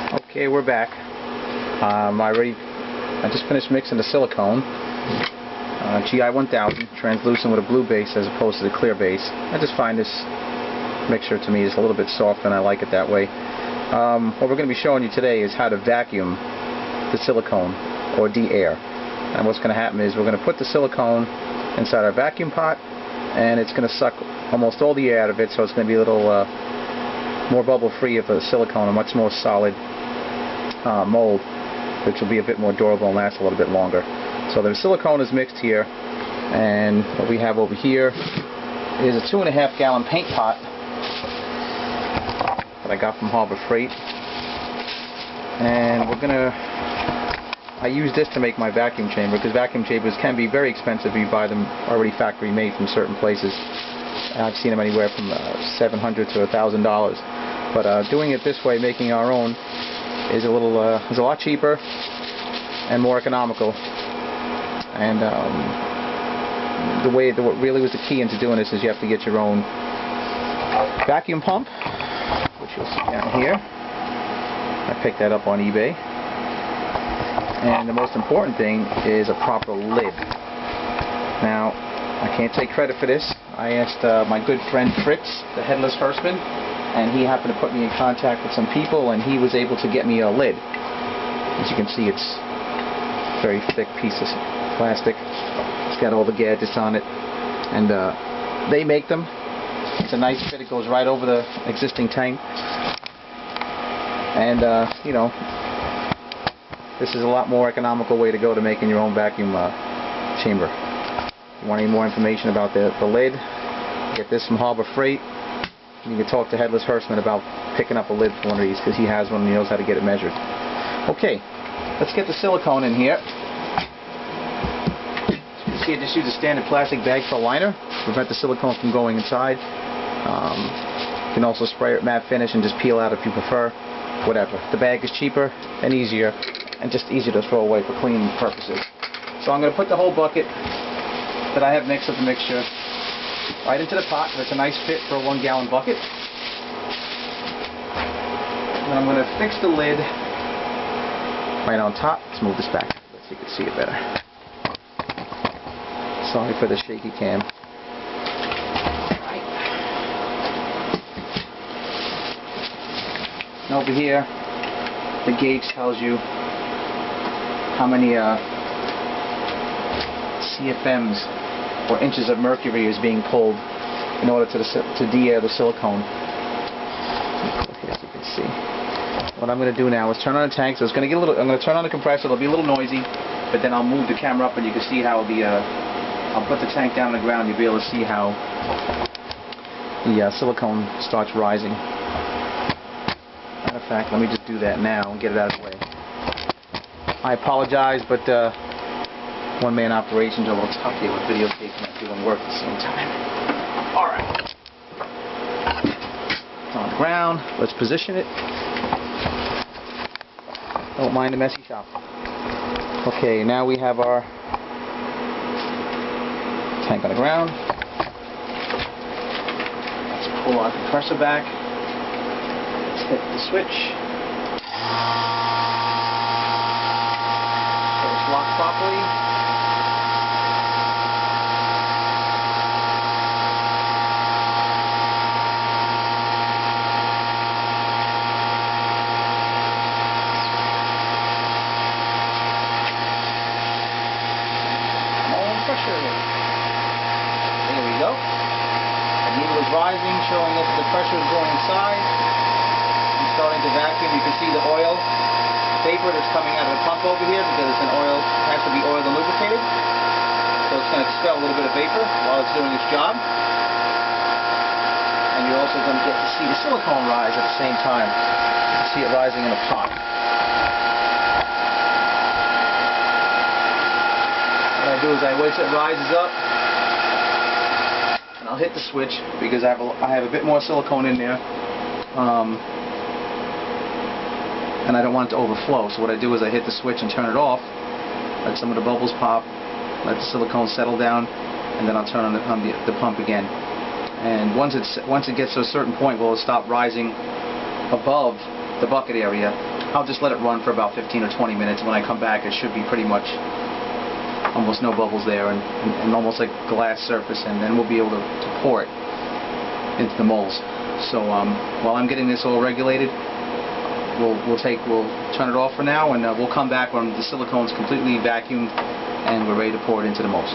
Okay, we're back. I just finished mixing the silicone. GI 1000, translucent with a blue base as opposed to the clear base. I just find this mixture to me is a little bit soft and I like it that way. What we're going to be showing you today is how to vacuum the silicone or de-air. And what's going to happen is we're going to put the silicone inside our vacuum pot and it's going to suck almost all the air out of it, so it's going to be a little more bubble free of the silicone, a much more solid mold, which will be a bit more durable and last a little bit longer. So the silicone is mixed here, and what we have over here is a 2.5 gallon paint pot that I got from Harbor Freight, and I use this to make my vacuum chamber, because vacuum chambers can be very expensive if you buy them already factory made from certain places. I've seen them anywhere from $700 to $1,000, but doing it this way, making our own, is a lot cheaper and more economical. And what really was the key into doing this is you have to get your own vacuum pump, which you'll see down here. I picked that up on eBay. And the most important thing is a proper lid. Now, I can't take credit for this. I asked my good friend Fritz, the headless horseman, and he happened to put me in contact with some people, and he was able to get me a lid. As you can see, it's a very thick piece of plastic. It's got all the gadgets on it, and they make them. It's a nice fit. It goes right over the existing tank, and you know, this is a lot more economical way to go to making your own vacuum chamber. If you want any more information about the lid, get this from Harbor Freight. You can talk to Headless Horseman about picking up a lid for one of these, because he has one and he knows how to get it measured. Okay, let's get the silicone in here. As you can see, I just use a standard plastic bag for a liner to prevent the silicone from going inside. You can also spray it matte finish and just peel out if you prefer. Whatever. The bag is cheaper and easier, and just easier to throw away for cleaning purposes. So I'm going to put the whole bucket that I have mixed with the mixture right into the pot. That's a nice fit for a 1 gallon bucket. And I'm going to fix the lid right on top. Let's move this back so you can see it better. Sorry for the shaky cam. Right. And over here, the gauge tells you how many CFMs or inches of mercury is being pulled in order to de-air the silicone. As you can see. What I'm going to do now is turn on the tank. So it's going to get a little. I'm going to turn on the compressor. It'll be a little noisy, but then I'll move the camera up and you can see how I'll put the tank down on the ground. You'll be able to see how the silicone starts rising. Matter of fact, let me just do that now and get it out of the way. I apologize, but one-man operations are a little tough here with videotaping and doing work at the same time. Alright. It's on the ground. Let's position it. Don't mind the messy shop. Okay, now we have our tank on the ground. Let's pull our compressor back. Let's hit the switch. So it's locked properly. There we go. The needle is rising, showing us the pressure is going inside. I'm starting to vacuum. You can see the oil vapor that's coming out of the pump over here, because it's it has to be oiled and lubricated. So it's going to expel a little bit of vapor while it's doing its job. And you're also going to get to see the silicone rise at the same time. You can see it rising in the pot. What I do is I wait till it rises up, and I'll hit the switch because I have a bit more silicone in there, and I don't want it to overflow. So what I do is I hit the switch and turn it off, let some of the bubbles pop, let the silicone settle down, and then I'll turn on the pump again. And once it gets to a certain point, will it stop rising above the bucket area, I'll just let it run for about 15 or 20 minutes. When I come back, it should be pretty much almost no bubbles there, and almost like glass surface, and then we'll be able to pour it into the molds. So while I'm getting this all regulated, we'll turn it off for now, and we'll come back when the silicone's completely vacuumed and we're ready to pour it into the molds.